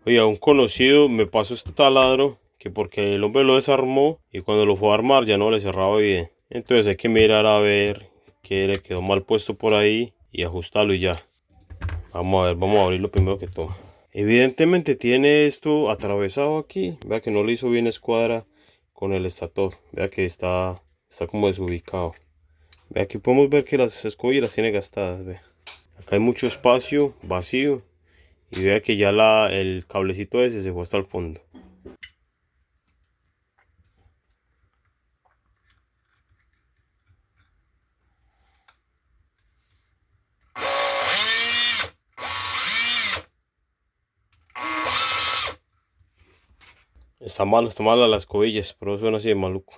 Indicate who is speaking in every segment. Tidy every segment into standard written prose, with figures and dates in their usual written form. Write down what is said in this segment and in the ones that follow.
Speaker 1: Oye, a un conocido me pasó este taladro que porque el hombre lo desarmó y cuando lo fue a armar ya no le cerraba bien. Entonces hay que mirar a ver qué le quedó mal puesto por ahí y ajustarlo y ya. Vamos a ver, vamos a abrirlo primero que todo. Evidentemente tiene esto atravesado aquí. Vea que no le hizo bien escuadra con el estator. Vea que está como desubicado. Vea que podemos ver que las escobillas las tiene gastadas. Vea. Acá hay mucho espacio vacío. Y vea que ya el cablecito ese se fue hasta el fondo. Está mala las escobillas, pero suena así de maluco.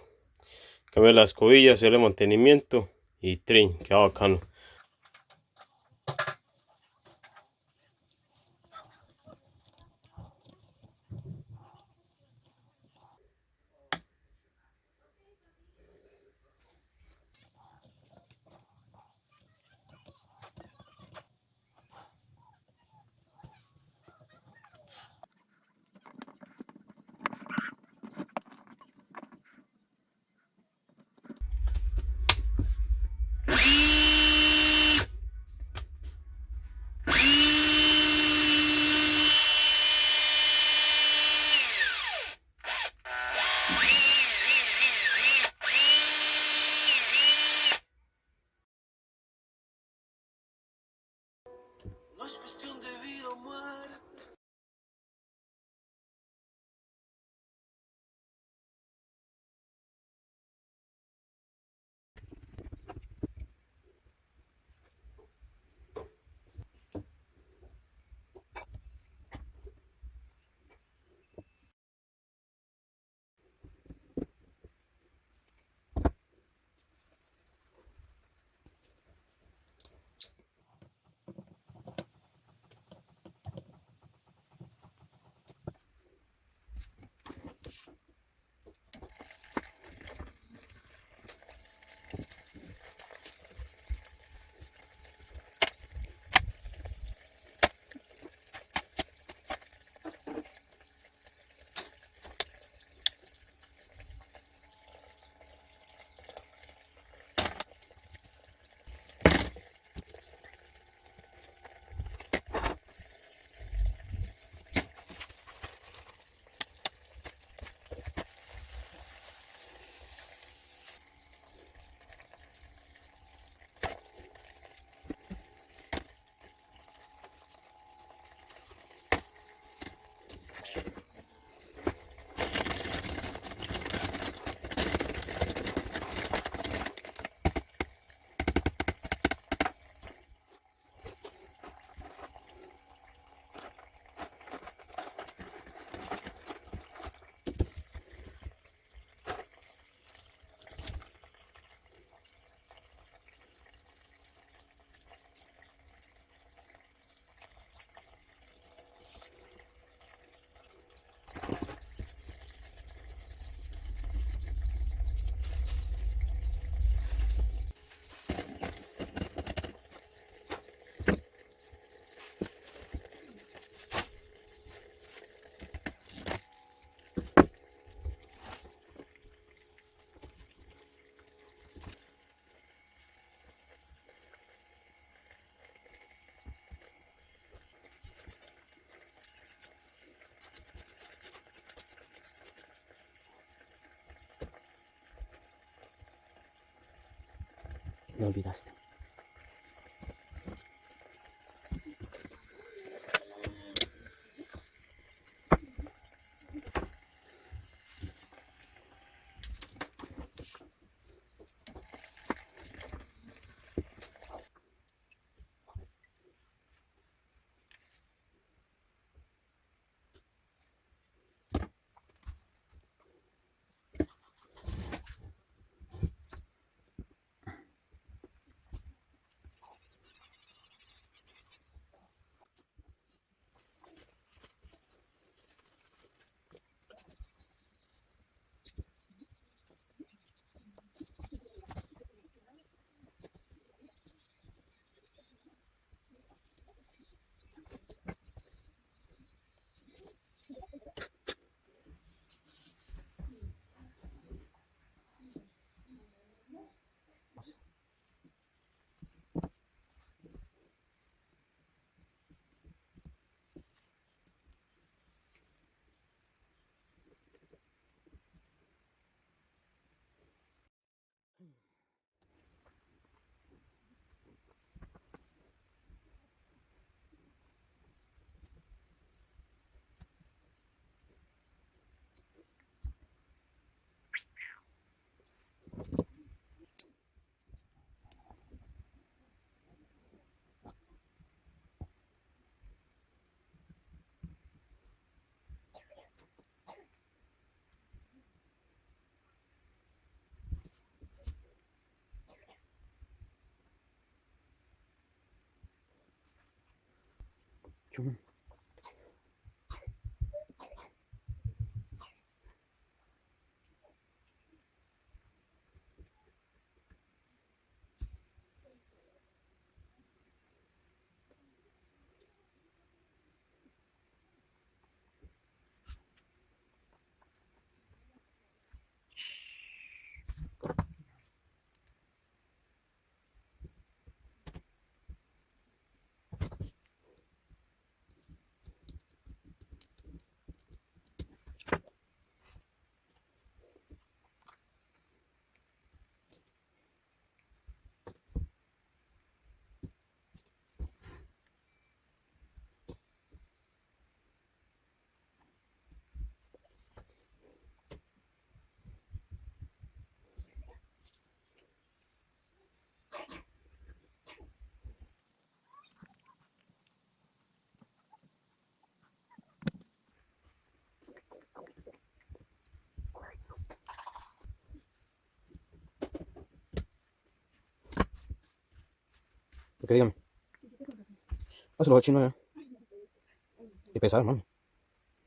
Speaker 1: Cambia las escobillas, hacerle mantenimiento y trin, queda bacano.
Speaker 2: No es cuestión de vida o muerte.
Speaker 3: Me olvidaste. Chum. Ok, dígame. Ah, se los chino ya. Qué pesado, mami.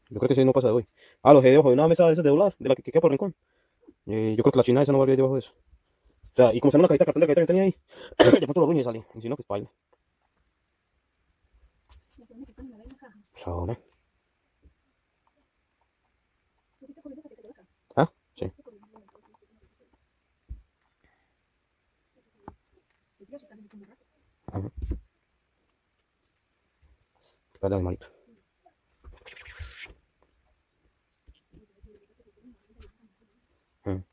Speaker 3: Yo creo que ese no pasa de hoy. Ah, los dejé debajo de una mesa de esas de doblar, de la que queda por el rincón. Yo creo que la china esa no va a abrir debajo de eso. O sea, y como se una cajita de cartón de la cajita que tenía ahí, de pronto lo dueño y salí. Y si no, pues baila. Pues ahora. Ah, sí. Ajá. Dale, animalito. Mm.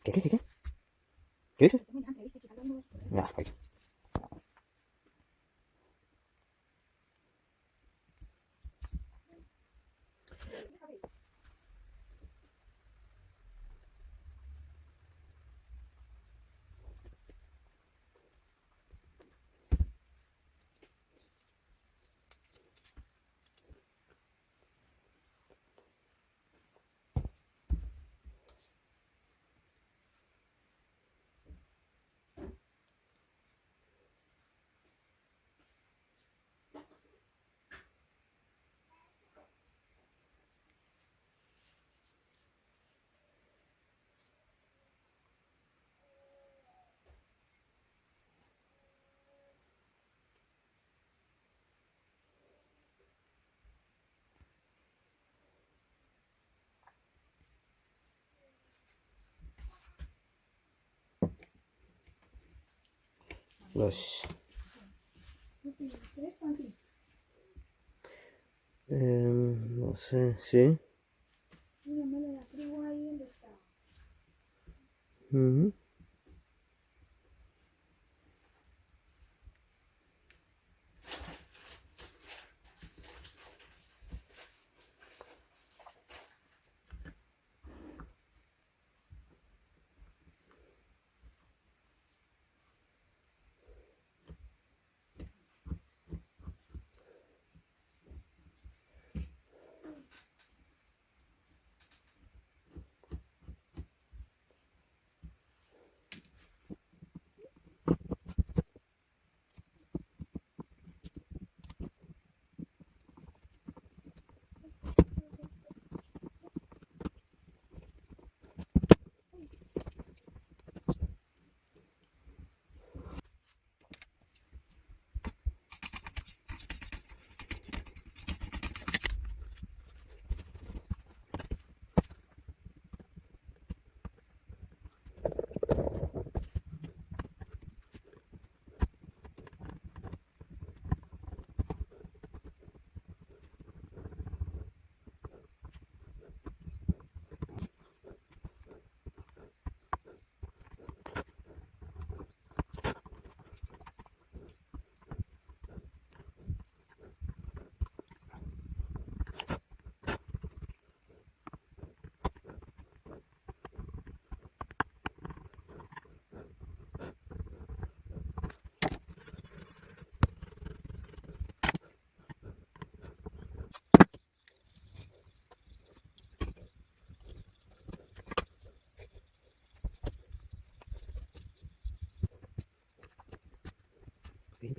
Speaker 3: ¿Qué? ¿Qué dices? Ah, ahí. Los... no sé, sí. Ujú.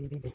Speaker 3: ven.